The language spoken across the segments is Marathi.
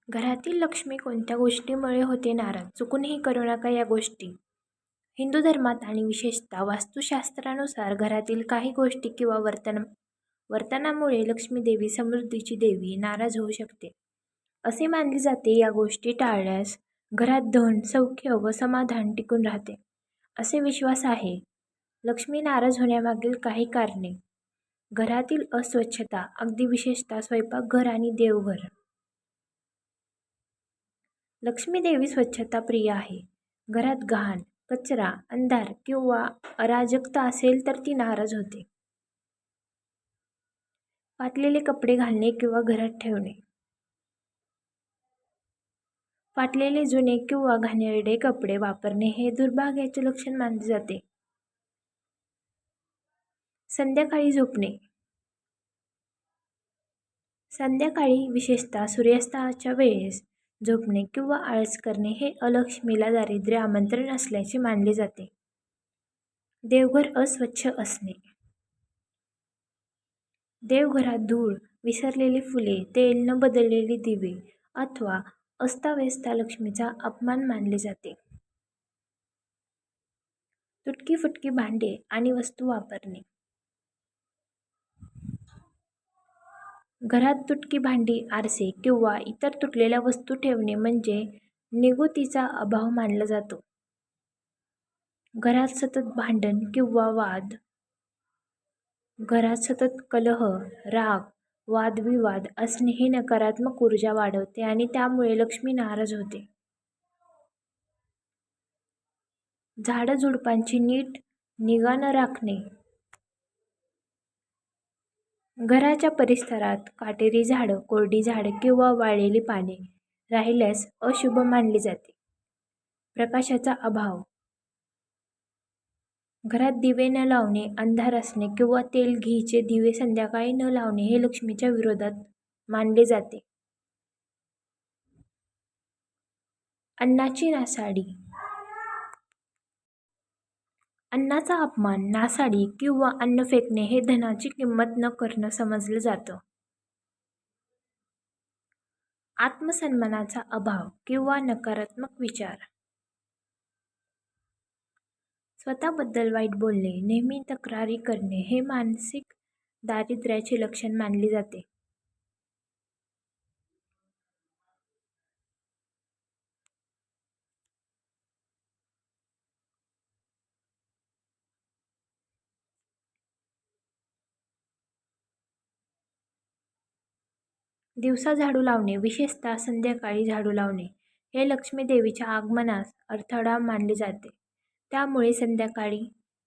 घरातील लक्ष्मी कोणत्या गोष्टीमुळे होते नाराज? चुकूनही करू नका या गोष्टी. हिंदू धर्मात आणि विशेषतः वास्तुशास्त्रानुसार घरातील काही गोष्टी किंवा वर्तनामुळे लक्ष्मी देवी, समृद्धीची देवी नाराज होऊ शकते. असे मानले जाते या गोष्टी टाळल्यास घरात धन, सौख्य व समाधान टिकून राहते, असे विश्वास आहे. लक्ष्मी नाराज होण्यामागील काही कारणे: घरातील अस्वच्छता, अगदी विशेषतः स्वयंपाकघर आणि देवघर. लक्ष्मी देवी स्वच्छता प्रिय आहे. घरात घाण, कचरा, अंधार किंवा अराजकता असेल तर ती नाराज होते. फाटलेले कपडे घालणे किंवा घरात ठेवणे. फाटलेले, जुने किंवा घाणेरडे कपडे वापरणे हे दुर्भाग्याचे लक्षण मानले जाते. संध्याकाळी झोपणे. संध्याकाळी विशेषतः सूर्यास्ताच्या वेळेस झोपणे किंवा आळस करणे हे अलक्ष्मीला दारिद्र्य आमंत्रण असल्याचे मानले जाते. देवघर अस्वच्छ असणे. देवघरात धूळ, विसरलेली फुले, तेल न बदललेले दिवे अथवा अस्ताव्यस्त लक्ष्मीचा अपमान मानले जाते. तुटकी फुटकी भांडे आणि वस्तू वापरणे. घरात तुटकी भांडी, आरसे किंवा इतर तुटलेल्या वस्तू ठेवणे म्हणजे निगुतीचा अभाव मानला जातो. घरात सतत भांडण किंवा वाद. घरात सतत कलह, राग, वादविवाद असणे हे नकारात्मक ऊर्जा वाढवते आणि त्यामुळे लक्ष्मी नाराज होते. झाडझुडपांची नीट निगा न राखणे. घराच्या परिसरात काटेरी झाडं, कोरडी झाडं किंवा वाळलेली पाने राहिल्यास अशुभ मानले जाते. प्रकाशाचा अभाव. घरात दिवे न लावणे, अंधार असणे किंवा तेल, घीचे दिवे संध्याकाळी न लावणे हे लक्ष्मीच्या विरोधात मानले जाते. अन्नाची नासाडी. अन्नाचा अपमान, नासाडी किंवा अन्न फेकणे हे धनाची किंमत न करणं समजलं जातं. आत्मसन्मानाचा अभाव किंवा नकारात्मक विचार. स्वतःबद्दल वाईट बोलणे, नेहमी तक्रारी करणे हे मानसिक दारिद्र्याचे लक्षण मानले जाते. दिवसा झाडू लावणे, विशेषतः संध्याकाळी झाडू लावणे हे लक्ष्मी देवीच्या आगमनास अडथळा मानले जाते. त्यामुळे संध्याकाळी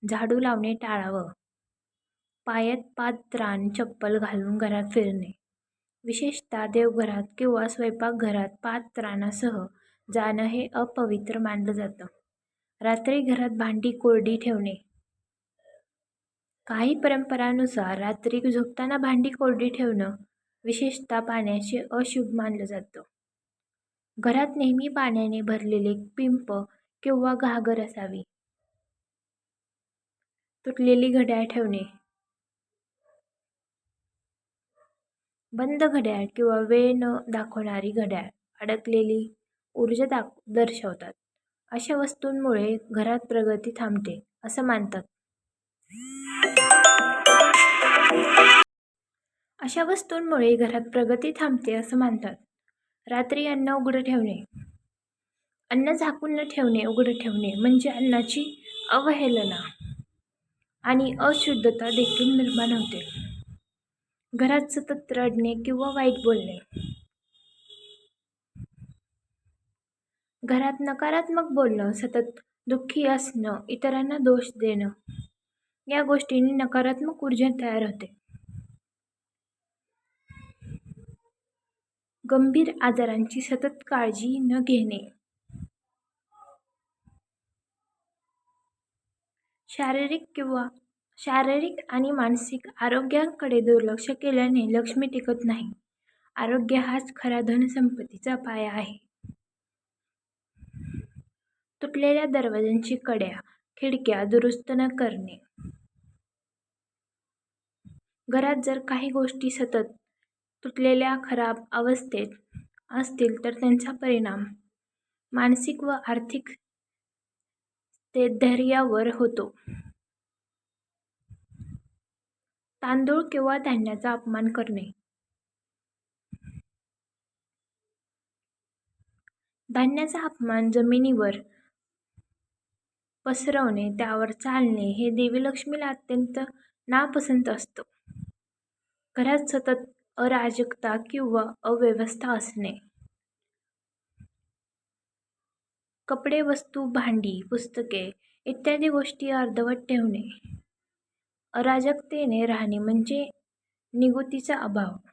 झाडू लावणे टाळावं. पायात पादत्राण, चप्पल घालून घरात फिरणे, विशेषतः देवघरात किंवा स्वयंपाकघरात पादत्राणासह जाणं हे अपवित्र मानलं जातं. रात्री घरात भांडी कोरडी ठेवणे. काही परंपरांनुसार रात्री झोपताना भांडी कोरडी ठेवणं, विशेषतः पाण्याचे अशुभ मानलं जातं. घरात नेहमी पाण्याने भरलेले पिंप किंवा घागर असावी. तुटलेली घड्याळ ठेवणे. बंद घड्याळ किंवा वेळ न दाखवणारी घड्याळ अडकलेली ऊर्जा दर्शवतात. अशा वस्तूंमुळे घरात प्रगती थांबते असं मानतात. रात्री अन्न उघडं ठेवणे. अन्न झाकून न ठेवणे, उघडं ठेवणे म्हणजे अन्नाची अवहेलना आणि अशुद्धता देखील निर्माण होते. घरात सतत रडणे किंवा वाईट बोलणे. घरात नकारात्मक बोलणं, सतत दुःखी असणं, इतरांना दोष देणं या गोष्टींनी नकारात्मक ऊर्जा तयार होते. गंभीर आजारांची सतत काळजी न घेणे. शारीरिक आणि मानसिक आरोग्याकडे दुर्लक्ष केल्याने लक्ष्मी टिकत नाही. आरोग्य हाच खरा धनसंपत्तीचा पाया आहे. तुटलेल्या दरवाजांची कड्या, खिडक्या दुरुस्त न करणे. घरात जर काही गोष्टी सतत तुटलेल्या, खराब अवस्थेत असतील तर त्यांचा परिणाम मानसिक व आर्थिक स्थैर्यावर होतो. तांदूळ किंवा धान्याचा अपमान करणे. धान्याचा अपमान जमिनीवर पसरवणे, त्यावर चालणे हे देवी लक्ष्मीला अत्यंत नापसंत असतं. घरात सतत अराजकता किंवा अव्यवस्था असणे. कपडे, वस्तू, भांडी, पुस्तके इत्यादी गोष्टी अर्धवट ठेवणे. अराजकतेने राहणे म्हणजे निगुतीचा अभाव.